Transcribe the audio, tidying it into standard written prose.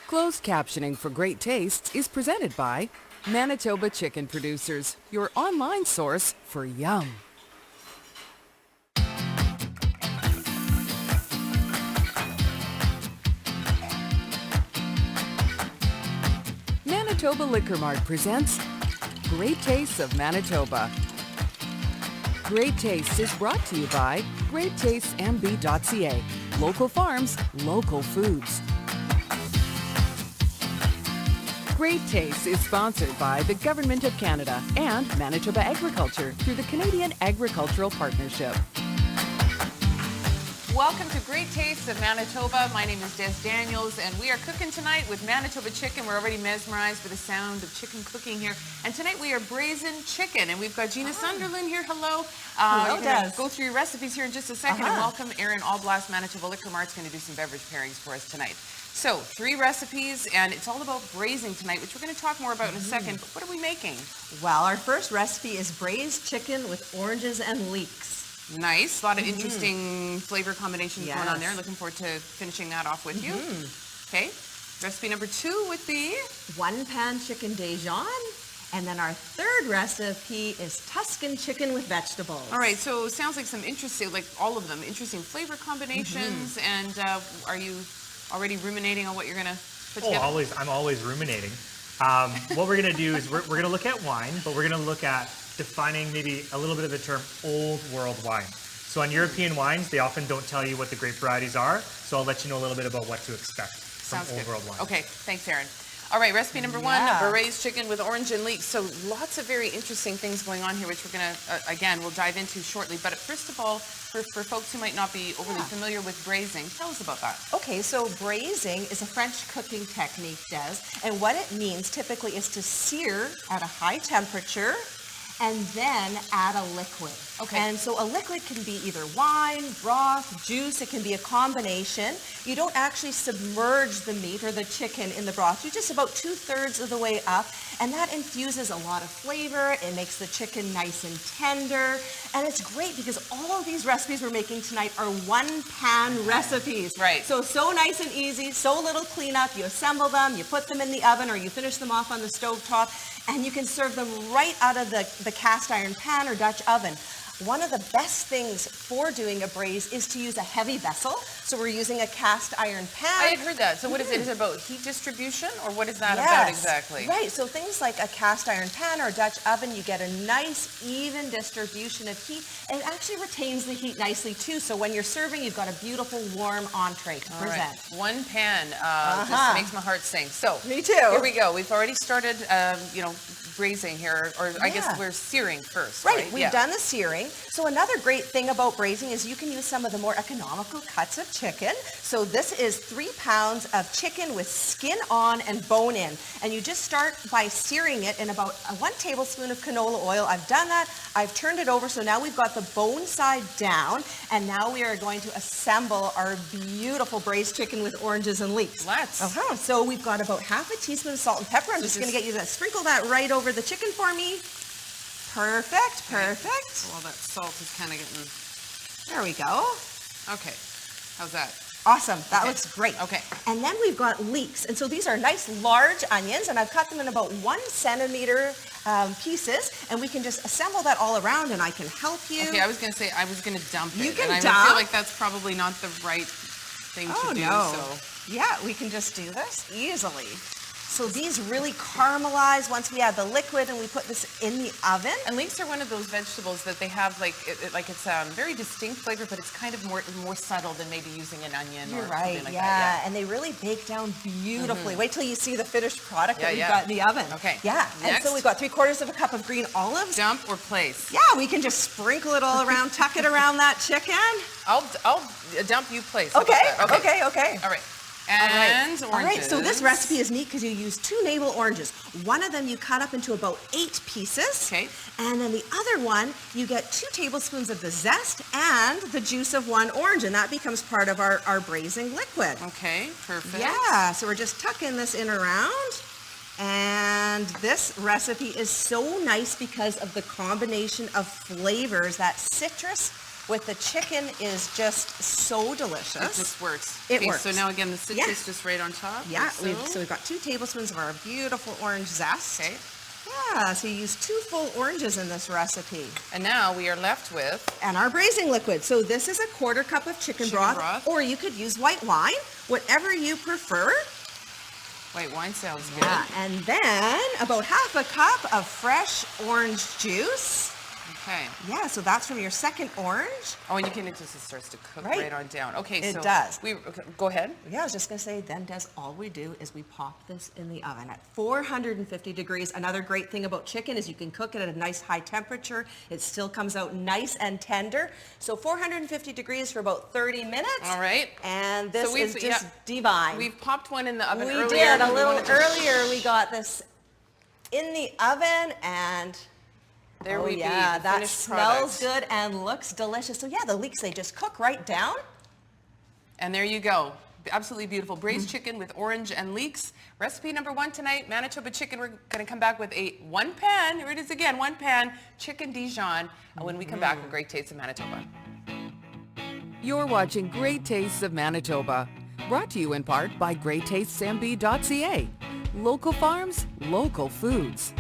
Closed captioning for great tastes is presented by Manitoba Chicken Producers, your online source for yum. Manitoba Liquor Mart presents Great Tastes of Manitoba. Great Tastes is brought to you by GreatTastesMB.ca. Local farms, local foods. Great Tastes is sponsored by the Government of Canada and Manitoba Agriculture through the Canadian Agricultural Partnership. Welcome to Great Tastes of Manitoba. My name is Des Daniels, and we are cooking tonight with Manitoba chicken. We're already mesmerized by the sound of chicken cooking here. And tonight we are braising chicken, and we've got Gina Sunderland here. Hello. Hello, Des. Go through your recipes here in just a second, and welcome Aaron Allblast. Manitoba Liquor Mart's going to do some beverage pairings for us tonight. So, 3 recipes, and it's all about braising tonight, which we're going to talk more about in a second. But what are we making? Well, our first recipe is braised chicken with oranges and leeks. Nice. A lot of interesting flavor combinations going on there. Looking forward to finishing that off with you. Okay. Recipe number 2 would be 1-pan chicken Dijon. And then our third recipe is Tuscan chicken with vegetables. All right. So, sounds like some interesting, like all of them, interesting flavor combinations. And are you already ruminating on what you're going to put together? I'm always ruminating. What we're going to do is we're going to look at wine, but we're going to look at defining maybe a little bit of the term old world wine. So on European wines, they often don't tell you what the grape varieties are. So I'll let you know a little bit about what to expect from old world wine. Okay, thanks, Aaron. All right, recipe number 1, braised chicken with orange and leeks. So lots of very interesting things going on here, which we're going to, again, we'll dive into shortly. But first of all, for folks who might not be overly familiar with braising, tell us about that. Okay, so braising is a French cooking technique, Des. And what it means typically is to sear at a high temperature and then add a liquid. Okay. And so a liquid can be either wine, broth, juice. It can be a combination. You don't actually submerge the meat or the chicken in the broth. You're just about 2/3 of the way up, and that infuses a lot of flavor. It makes the chicken nice and tender, and it's great because all of these recipes we're making tonight are 1-pan recipes. Right. So nice and easy, so little cleanup. You assemble them, you put them in the oven, or you finish them off on the stovetop, and you can serve them right out of the cast iron pan or Dutch oven. One of the best things for doing a braise is to use a heavy vessel. So we're using a cast iron pan. I had heard that. So what is it? Is it about heat distribution, or what is that about exactly? Right. So things like a cast iron pan or a Dutch oven, you get a nice even distribution of heat. And it actually retains the heat nicely too. So when you're serving, you've got a beautiful warm entree to present. Right. 1 pan just makes my heart sing. So me too. Here we go. We've already started, braising here, or I guess we're searing first. Right. We've done the searing. So another great thing about braising is you can use some of the more economical cuts of chicken. So this is 3 pounds of chicken with skin on and bone in. And you just start by searing it in about 1 tablespoon of canola oil. I've done that. I've turned it over. So now we've got the bone side down. And now we are going to assemble our beautiful braised chicken with oranges and leeks. Let's. So we've got about 1/2 teaspoon of salt and pepper. I'm just going to get you to sprinkle that right over the chicken for me. Perfect. Well, that salt is kind of getting... There we go. Okay. How's that? Awesome. That looks great. Okay. And then we've got leeks. And so these are nice large onions, and I've cut them in about 1 centimeter pieces, and we can just assemble that all around, and I can help you. Okay, I was going to say I was going to dump it. You can and dump. I feel like that's probably not the right thing to do. No. So. Yeah, we can just do this easily. So these really caramelize once we add the liquid and we put this in the oven. And leeks are one of those vegetables that they have it's very distinct flavor, but it's kind of more subtle than maybe using an onion or something like that. And they really bake down beautifully. Wait till you see the finished product that we've got in the oven. Okay. Yeah. Next. And so we've got 3/4 of a cup of green olives. Dump or place? Yeah, we can just sprinkle it all around, tuck it around that chicken. I'll dump, you place. Okay. All right. And oranges. All right, so this recipe is neat because you use 2 navel oranges. One of them you cut up into about 8 pieces. Okay. And then the other one, you get 2 tablespoons of the zest and the juice of 1 orange, and that becomes part of our braising liquid. Okay, perfect. Yeah, so we're just tucking this in around. And this recipe is so nice because of the combination of flavors, that citrus with the chicken is just so delicious. It just works. It Okay, works. So now again, the citrus Yeah. just right on top. Yeah, like so we've got 2 tablespoons of our beautiful orange zest. Okay. Yeah, so you use 2 full oranges in this recipe. And now we are left with And our braising liquid. So this is a 1/4 cup of chicken broth, or you could use white wine, whatever you prefer. white wine. Sounds good. Yeah, and then about 1/2 cup of fresh orange juice. Okay. Yeah, so that's from your second orange. Oh, and you can, it just starts to cook Right. right on down. Okay, It so does. Okay, go ahead. Yeah, I was just gonna say, then Des, all we do is we pop this in the oven at 450 degrees. Another great thing about chicken is you can cook it at a nice high temperature. It still comes out nice and tender. So 450 degrees for about 30 minutes. All right. And this So we've- is just yeah, divine. We've popped one in the oven We earlier. did, a We little wanted to- earlier, we got this in the oven, and There oh we yeah, be. The that finished smells product. good and looks delicious. So yeah, the leeks, they just cook right down. And there you go. Absolutely beautiful. Braised chicken with orange and leeks. Recipe number 1 tonight, Manitoba chicken. We're going to come back with a 1-pan, here it is again, 1-pan chicken Dijon when we come back with Great Tastes of Manitoba. You're watching Great Tastes of Manitoba, brought to you in part by GreatTastesMB.ca. Local farms, local foods.